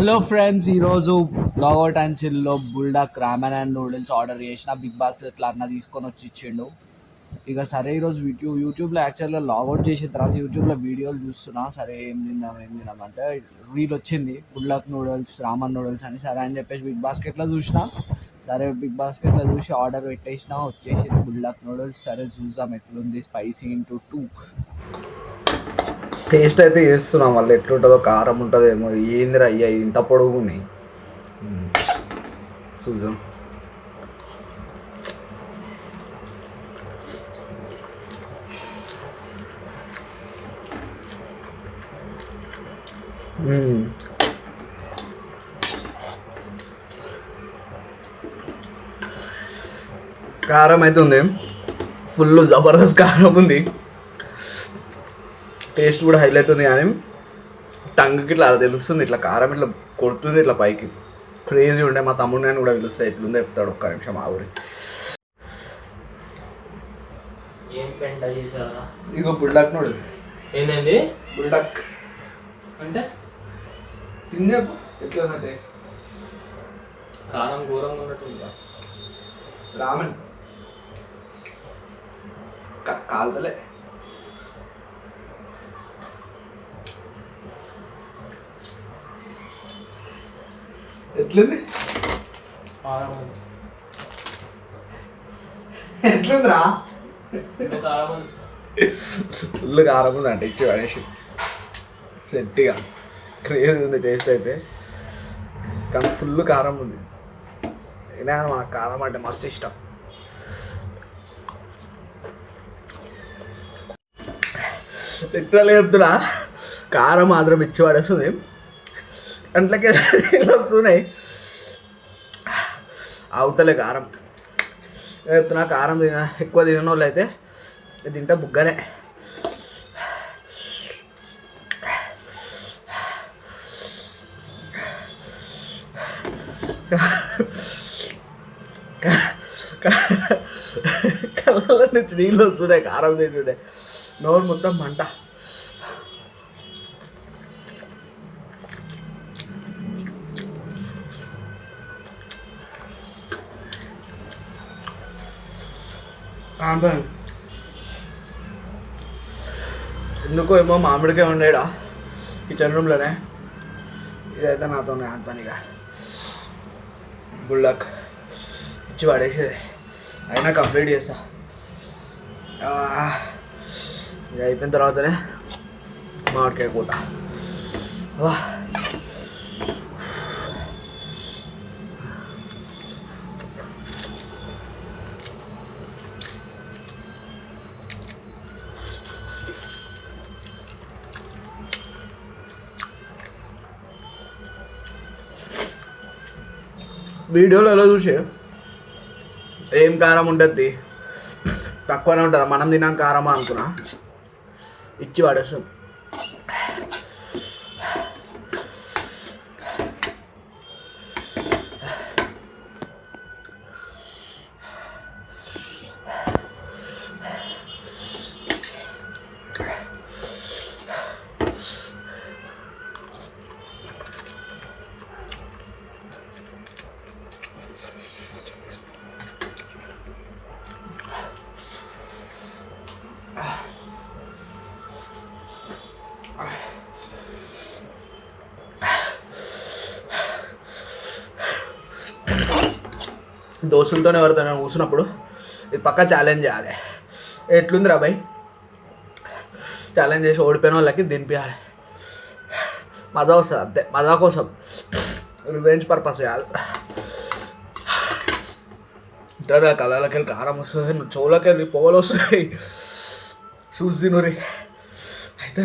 Hello friends, ఈరోజు logout and చిల్లో Buldak ramen and noodles order చేసిన. బిగ్ బాస్కెట్లో అన్న తీసుకొని వచ్చి ఇచ్చిండు. ఇక సరే ఈరోజు యూట్యూబ్లో యాక్చువల్గా లాగౌట్ చేసిన తర్వాత యూట్యూబ్లో వీడియోలు చూస్తున్నా. సరే ఏం తిందాం అంటే రీల్ వచ్చింది బుల్డాక్ నూడిల్స్ రామన్ నూడిల్స్ అని. సరే అని చెప్పేసి బిగ్ బాస్కెట్లో చూసిన. సరే బిగ్ బాస్కెట్లో చూసి ఆర్డర్ పెట్టేసిన, వచ్చేసింది బుల్డాక్ నూడిల్స్. సరే చూద్దాం ఎట్లుంది, స్పైసీ ఇంటూ 2. టేస్ట్ అయితే చేస్తున్నాం, మళ్ళీ ఎట్లుంటుందో, కారం ఉంటుందేమో, ఏందిరా అయ్యా ఇంత పొడుగు ఉన్నాయి. చూద్దాం. కారం అయితే ఉంది, ఫుల్ జబర్దస్త్ కారం ఉంది. టేస్ట్ కూడా హైలైట్ ఉంది, కానీ టంగ్కి ఇట్లా తెలుస్తుంది, ఇట్లా కారం ఇట్లా కొడుతుంది ఇట్లా పైకి. క్రేజీ ఉండే. మా తమ్ముడు నేను కూడా పిలుస్తాయి, ఎట్లుందో చెప్తాడు. ఒక్క నిమిషం ఆ ఊరి. ఏం పెంట చేసారా? ఇగో బుల్డాక్ నూడిల్స్. ఏంటండి బుల్డాక్ అంటే? తిన్నా ఎట్లా టేస్ట్? కారం ఘోరంగా ఉన్నట్టుందా? రామన్ కాల్తలే. ఎట్లుంది? ఎట్లుందిరా? ఫుల్ కారం ఉంది అంటే ఇచ్చి పడేసి సెట్గా. క్రేజ్ ఉంది టేస్ట్ అయితే, కానీ ఫుల్ కారం ఉంది. అయినా మాకు కారం అంటే మస్తు ఇష్టం. లిటరల్ చెప్తున్నా, కారం మాత్రం ఇచ్చి పడేస్తుంది. అంట్లకే వస్తున్నాయి, అవుతలే కారం. చెప్తున్నా, కారం ఎక్కువ తినని వాళ్ళు అయితే తింటే బుగ్గనే. కళ్ళ నుంచి నీళ్ళు వస్తున్నాయి కారం తింటుండే. నోరు మొత్తం మంట. ఎందుకో ఏమో మామిడికాయ ఉండేడా కిచెన్ రూమ్లోనే. ఇదైతే నాతో పనిగా బుల్డాక్ ఇచ్చి పడేసేది. అయినా కంప్లీట్ చేస్తా. ఇది అయిపోయిన తర్వాతనే మామిడికాయ కూత. వీడియోలో ఎలా చూసే ఏం కారం ఉంటుంది, తక్కువనే ఉంటుంది. మనం తినాను కారమా అనుకున్నా, ఇచ్చి పడేస్తాం. దోస్తులతోనే ఎవరితో కూర్చున్నప్పుడు ఇది పక్కా ఛాలెంజ్ చేయాలి. ఎట్లుందిరా బాయ్, ఛాలెంజ్ చేసి ఓడిపోయిన వాళ్ళకి దింపేయాలి. మజా వస్తుంది అంతే, మజా కోసం, రివెంజ్ పర్పస్ కాదు. అంటే కళ్ళకి వెళ్ళి కారం వస్తుంది, చెవులకి వెళ్ళి పొగలు వస్తాయి. చూసి నూరి అయితే